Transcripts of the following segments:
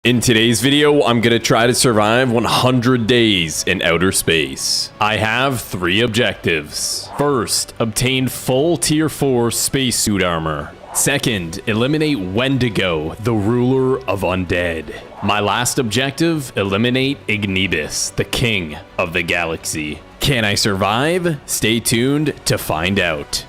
In today's video, I'm gonna try to survive 100 days in outer space. I have 3 objectives. First, obtain full tier 4 spacesuit armor. Second, eliminate Wendigo, the ruler of undead. My last objective, eliminate Ignitus, the king of the galaxy. Can I survive? Stay tuned to find out.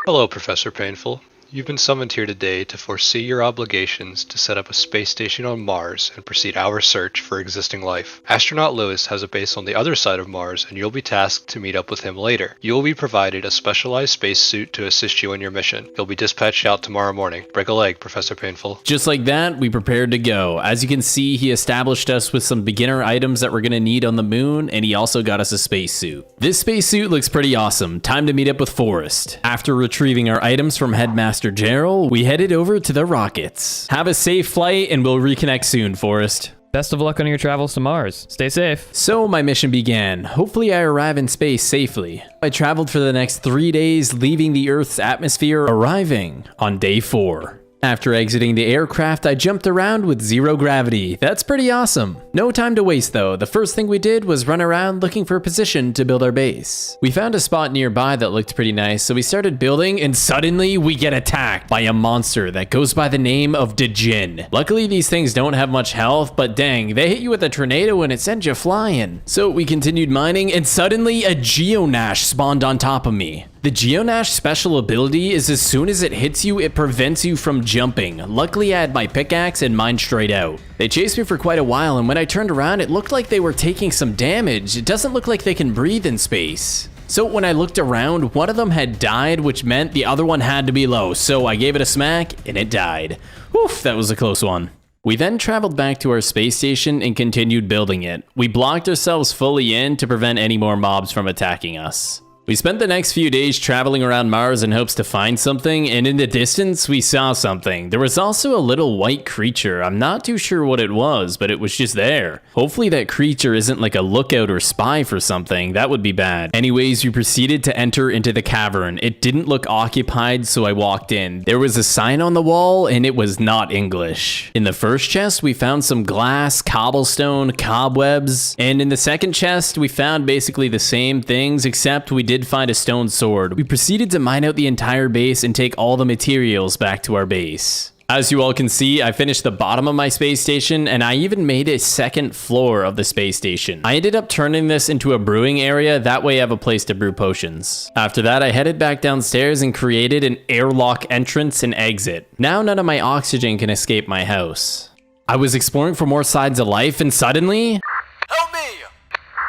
Hello, Professor Painful. You've been summoned here today to foresee your obligations to set up a space station on Mars and proceed our search for existing life. Astronaut Lewis has a base on the other side of Mars, and you'll be tasked to meet up with him later. You will be provided a specialized spacesuit to assist you in your mission. You'll be dispatched out tomorrow morning. Break a leg, Professor Painful. Just like that, we prepared to go. As you can see, he established us with some beginner items that we're gonna need on the moon, and he also got us a spacesuit. This spacesuit looks pretty awesome. Time to meet up with Forrest. After retrieving our items from Headmaster Gerald, we headed over to the rockets. Have a safe flight and we'll reconnect soon, Forrest. Best of luck on your travels to Mars. Stay safe. So my mission began. Hopefully I arrive in space safely. I traveled for the next 3 days, leaving the Earth's atmosphere, arriving on day 4. After exiting the aircraft, I jumped around with 0 gravity. That's pretty awesome. No time to waste though. The first thing we did was run around looking for a position to build our base. We found a spot nearby that looked pretty nice, so we started building, and suddenly we get attacked by a monster that goes by the name of Djinn. Luckily these things don't have much health, but dang, they hit you with a tornado and it sends you flying. So we continued mining, and suddenly a Geonash spawned on top of me. The Geonash special ability is as soon as it hits you, it prevents you from jumping. Luckily I had my pickaxe and mined straight out. They chased me for quite a while, and when I turned around it looked like they were taking some damage. It doesn't look like they can breathe in space. So when I looked around, one of them had died, which meant the other one had to be low. So I gave it a smack and it died. Oof, that was a close one. We then traveled back to our space station and continued building it. We blocked ourselves fully in to prevent any more mobs from attacking us. We spent the next few days traveling around Mars in hopes to find something, and in the distance, we saw something. There was also a little white creature. I'm not too sure what it was, but it was just there. Hopefully that creature isn't like a lookout or spy for something. That would be bad. Anyways, we proceeded to enter into the cavern. It didn't look occupied, so I walked in. There was a sign on the wall, and it was not English. In the first chest, we found some glass, cobblestone, cobwebs, and in the second chest, we found basically the same things, except we did find a stone sword. We proceeded to mine out the entire base and take all the materials back to our base. As you all can see, I finished the bottom of my space station, and I even made a second floor of the space station. I ended up turning this into a brewing area, that way I have a place to brew potions. After that, I headed back downstairs and created an airlock entrance and exit. Now none of my oxygen can escape my house. I was exploring for more sides of life, and suddenly... Help me!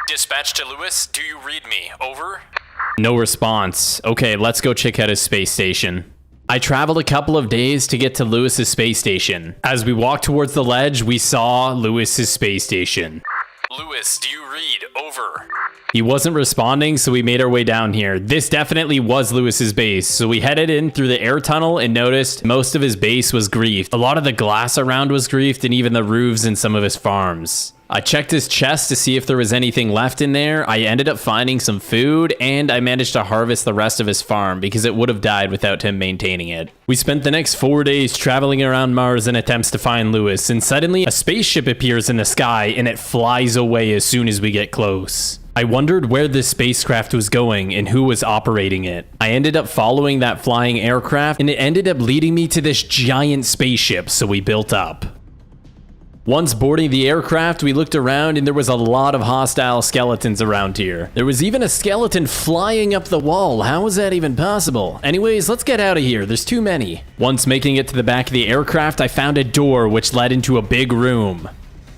Dispatch to Lewis, do you read me? Over? No response. Okay, let's go check out his space station. I traveled a couple of days to get to Lewis's space station. As we walked towards the ledge, we saw Lewis's space station. Lewis, do you read? Over. He wasn't responding, so we made our way down here. This definitely was Lewis's base, so we headed in through the air tunnel and noticed most of his base was griefed. A lot of the glass around was griefed, and even the roofs in some of his farms. I checked his chest to see if there was anything left in there. I ended up finding some food, and I managed to harvest the rest of his farm because it would have died without him maintaining it. We spent the next 4 days traveling around Mars in attempts to find Lewis, and suddenly a spaceship appears in the sky and it flies away as soon as we get close. I wondered where this spacecraft was going and who was operating it. I ended up following that flying aircraft, and it ended up leading me to this giant spaceship, so we built up. Once boarding the aircraft, we looked around and there was a lot of hostile skeletons around here. There was even a skeleton flying up the wall. How is that even possible? Anyways, let's get out of here. There's too many. Once making it to the back of the aircraft, I found a door which led into a big room.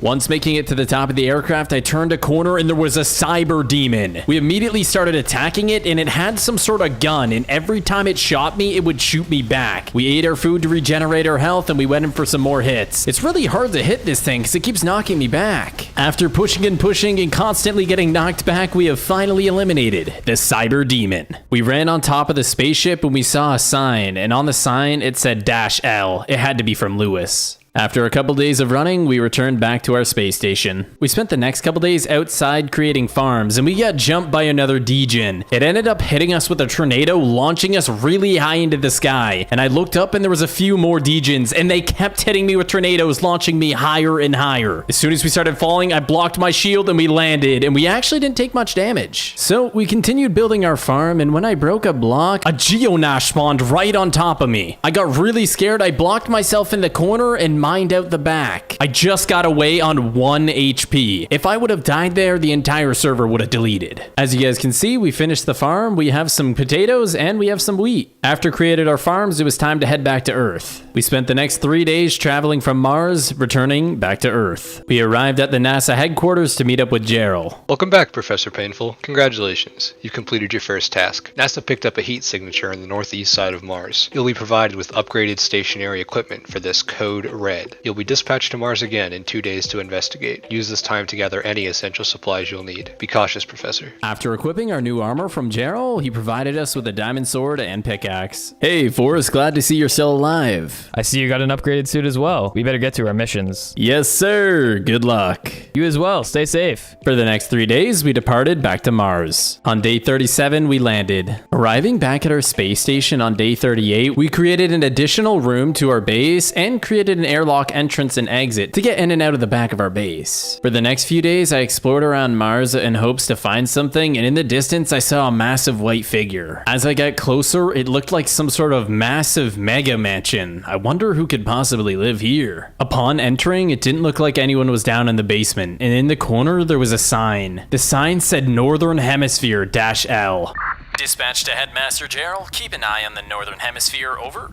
Once making it to the top of the aircraft, I turned a corner and there was a cyber demon. We immediately started attacking it, and it had some sort of gun, and every time it shot me, it would shoot me back. We ate our food to regenerate our health, and we went in for some more hits. It's really hard to hit this thing because it keeps knocking me back. After pushing and constantly getting knocked back, we have finally eliminated the cyber demon. We ran on top of the spaceship and we saw a sign, and on the sign it said -L. It had to be from Lewis. After a couple days of running, we returned back to our space station. We spent the next couple days outside creating farms, and we got jumped by another degen. It ended up hitting us with a tornado, launching us really high into the sky. And I looked up and there was a few more degens, and they kept hitting me with tornadoes, launching me higher and higher. As soon as we started falling, I blocked my shield and we landed, and we actually didn't take much damage. So we continued building our farm, and when I broke a block, a geonash spawned right on top of me. I got really scared. I blocked myself in the corner and mined out the back. I just got away on 1 HP. If I would have died there, the entire server would have deleted. As you guys can see, we finished the farm. We have some potatoes and we have some wheat. After created our farms, it was time to head back to Earth. We spent the next 3 days traveling from Mars, returning back to Earth. We arrived at the NASA headquarters to meet up with Gerald. Welcome back, Professor Painful. Congratulations. You completed your first task. NASA picked up a heat signature on the northeast side of Mars. You'll be provided with upgraded stationary equipment for this code red. You'll be dispatched to Mars again in 2 days to investigate. Use this time to gather any essential supplies you'll need. Be cautious, Professor. After equipping our new armor from Gerald, he provided us with a diamond sword and pickaxe. Hey, Forrest, glad to see you're still alive. I see you got an upgraded suit as well. We better get to our missions. Yes, sir. Good luck. You as well. Stay safe. For the next 3 days, we departed back to Mars. On day 37, we landed. Arriving back at our space station on day 38, we created an additional room to our base and created an airlock entrance and exit to get in and out of the back of our base. For the next few days, I explored around Mars in hopes to find something, and in the distance, I saw a massive white figure. As I got closer, it looked like some sort of massive mega mansion. I wonder who could possibly live here. Upon entering, it didn't look like anyone was down in the basement, and in the corner, there was a sign. The sign said Northern Hemisphere-L. Dispatch to Headmaster Gerald. Keep an eye on the Northern Hemisphere, over.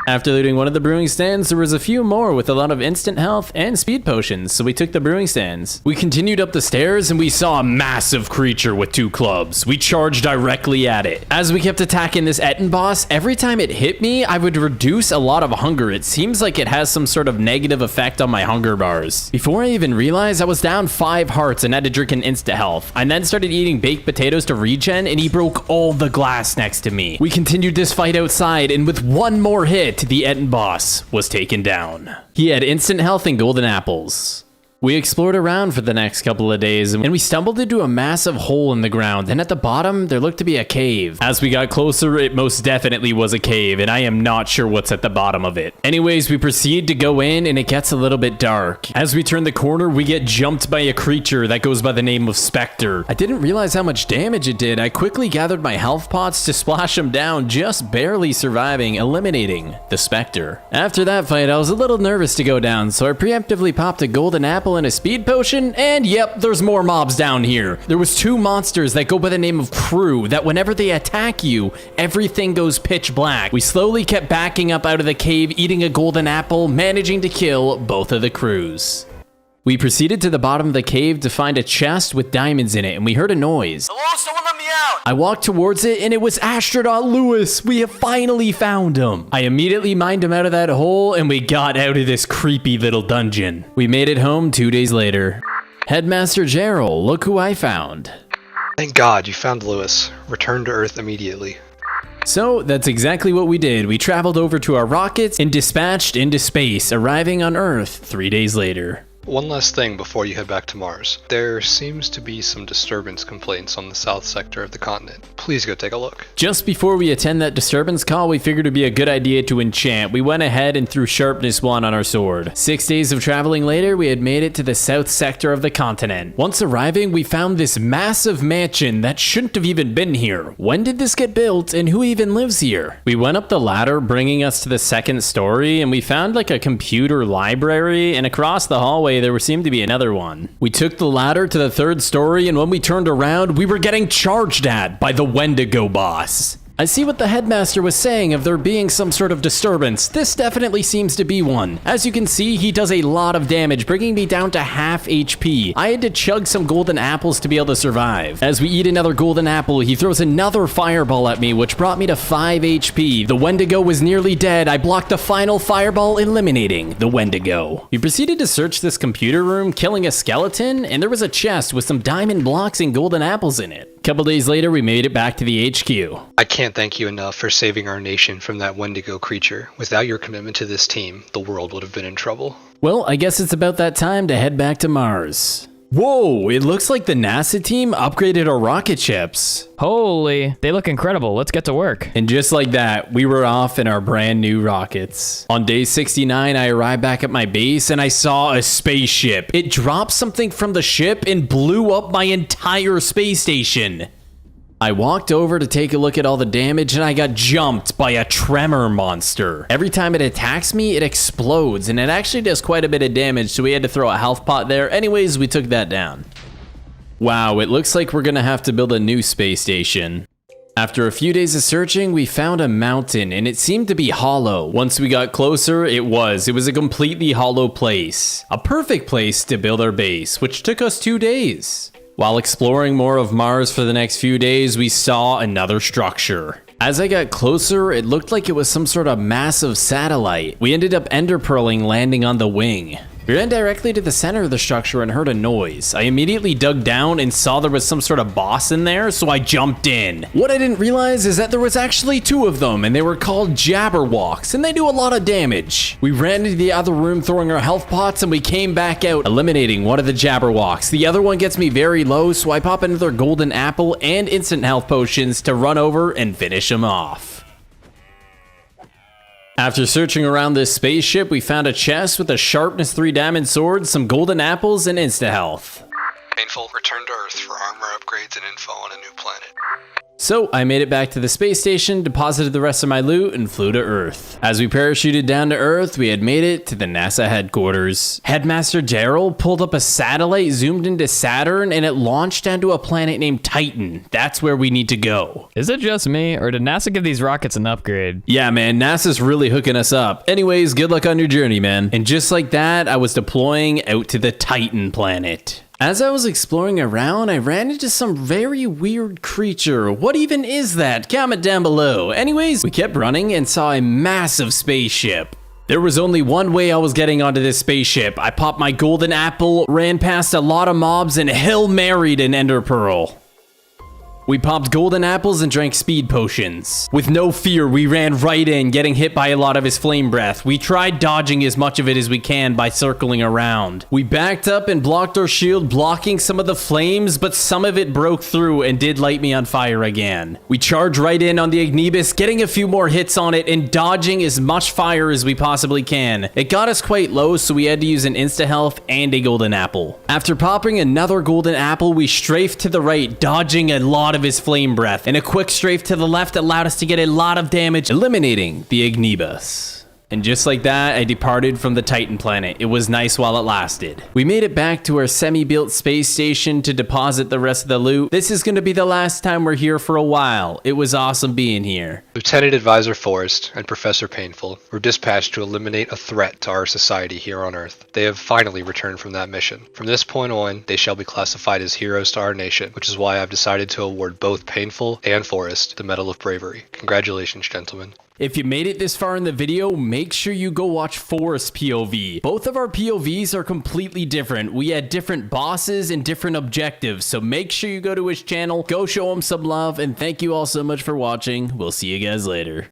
After looting one of the brewing stands, there was a few more with a lot of instant health and speed potions, so we took the brewing stands. We continued up the stairs and we saw a massive creature with 2 clubs. We charged directly at it. As we kept attacking this Etten boss, every time it hit me, I would reduce a lot of hunger. It seems like it has some sort of negative effect on my hunger bars. Before I even realized, I was down 5 hearts and had to drink an insta health. I then started eating baked potatoes to regen, and he broke all the glass next to me. We continued this fight outside, and with one more hit, the Etten boss was taken down. He had instant health and golden apples. We explored around for the next couple of days, and we stumbled into a massive hole in the ground, and at the bottom, there looked to be a cave. As we got closer, it most definitely was a cave, and I am not sure what's at the bottom of it. Anyways, we proceed to go in, and it gets a little bit dark. As we turn the corner, we get jumped by a creature that goes by the name of Spectre. I didn't realize how much damage it did. I quickly gathered my health pots to splash him down, just barely surviving, eliminating the Spectre. After that fight, I was a little nervous to go down, so I preemptively popped a golden apple and a speed potion, and yep, there's more mobs down here. There was 2 monsters that go by the name of Crew that whenever they attack you, everything goes pitch black. We slowly kept backing up out of the cave, eating a golden apple, managing to kill both of the crews. We proceeded to the bottom of the cave to find a chest with diamonds in it, and we heard a noise. Hello, someone let me out! I walked towards it, and it was Astronaut Lewis. We have finally found him. I immediately mined him out of that hole, and we got out of this creepy little dungeon. We made it home 2 days later. Headmaster Gerald, look who I found. Thank God you found Lewis. Return to Earth immediately. So that's exactly what we did. We traveled over to our rockets and dispatched into space, arriving on Earth 3 days later. One last thing before you head back to Mars. There seems to be some disturbance complaints on the south sector of the continent. Please go take a look. Just before we attend that disturbance call, we figured it'd be a good idea to enchant. We went ahead and threw Sharpness 1 on our sword. 6 days of traveling later, we had made it to the south sector of the continent. Once arriving, we found this massive mansion that shouldn't have even been here. When did this get built, and who even lives here? We went up the ladder, bringing us to the 2nd story, and we found like a computer library, and across the hallway there seemed to be another one. We took the ladder to the 3rd story, and when we turned around, we were getting charged at by the Wendigo boss. I see what the headmaster was saying of there being some sort of disturbance. This definitely seems to be one. As you can see, he does a lot of damage, bringing me down to half HP. I had to chug some golden apples to be able to survive. As we eat another golden apple, he throws another fireball at me, which brought me to 5 HP. The Wendigo was nearly dead. I blocked the final fireball, eliminating the Wendigo. We proceeded to search this computer room, killing a skeleton, and there was a chest with some diamond blocks and golden apples in it. A couple days later, we made it back to the HQ. I can't thank you enough for saving our nation from that Wendigo creature. Without your commitment to this team, the world would have been in trouble. Well, I guess it's about that time to head back to Mars. Whoa, it looks like the NASA team upgraded our rocket ships. Holy, they look incredible. Let's get to work. And just like that, we were off in our brand new rockets. On day 69, I arrived back at my base and I saw a spaceship. It dropped something from the ship and blew up my entire space station. I walked over to take a look at all the damage and I got jumped by a tremor monster. Every time it attacks me, it explodes and it actually does quite a bit of damage, so we had to throw a health pot there. Anyways, we took that down. Wow, it looks like we're gonna have to build a new space station. After a few days of searching, we found a mountain and it seemed to be hollow. Once we got closer, it was a completely hollow place. A perfect place to build our base, which took us 2 days. While exploring more of Mars for the next few days, we saw another structure. As I got closer, it looked like it was some sort of massive satellite. We ended up ender pearling, landing on the wing. We ran directly to the center of the structure and heard a noise. I immediately dug down and saw there was some sort of boss in there, so I jumped in. What I didn't realize is that there was actually 2 of them, and they were called Jabberwocks, and they do a lot of damage. We ran into the other room throwing our health pots, and we came back out, eliminating one of the Jabberwocks. The other one gets me very low, so I pop another golden apple and instant health potions to run over and finish him off. After searching around this spaceship, we found a chest with a sharpness 3 diamond sword, some golden apples, and insta-health. Painful, return to Earth for armor upgrades and info on a new planet. So I made it back to the space station, deposited the rest of my loot, and flew to Earth. As we parachuted down to Earth, we had made it to the NASA headquarters. Headmaster Daryl pulled up a satellite, zoomed into Saturn, and it launched onto a planet named Titan. That's where we need to go. Is it just me, or did NASA give these rockets an upgrade? Yeah, man, NASA's really hooking us up. Anyways, good luck on your journey, man. And just like that, I was deploying out to the Titan planet. As I was exploring around, I ran into some very weird creature. What even is that? Comment down below. Anyways, we kept running and saw a massive spaceship. There was only one way I was getting onto this spaceship. I popped my golden apple, ran past a lot of mobs, and Hail Married an ender pearl. We popped golden apples and drank speed potions. With no fear, we ran right in, getting hit by a lot of his flame breath. We tried dodging as much of it as we can by circling around. We backed up and blocked our shield, blocking some of the flames, but some of it broke through and did light me on fire again. We charged right in on the Ignibus, getting a few more hits on it and dodging as much fire as we possibly can. It got us quite low, so we had to use an insta-health and a golden apple. After popping another golden apple, we strafed to the right, dodging a lot of his flame breath, and a quick strafe to the left allowed us to get a lot of damage, eliminating the Ignibus. And just like that, I departed from the Titan planet. It was nice while it lasted. We made it back to our semi-built space station to deposit the rest of the loot. This is going to be the last time we're here for a while. It was awesome being here. Lieutenant Advisor Forrest and Professor Painful were dispatched to eliminate a threat to our society here on Earth. They have finally returned from that mission. From this point on, they shall be classified as heroes to our nation, which is why I've decided to award both Painful and Forrest the Medal of Bravery. Congratulations, gentlemen. If you made it this far in the video, make sure you go watch Forrest's POV. Both of our POVs are completely different. We had different bosses and different objectives, so make sure you go to his channel, go show him some love, and thank you all so much for watching. We'll see you guys later.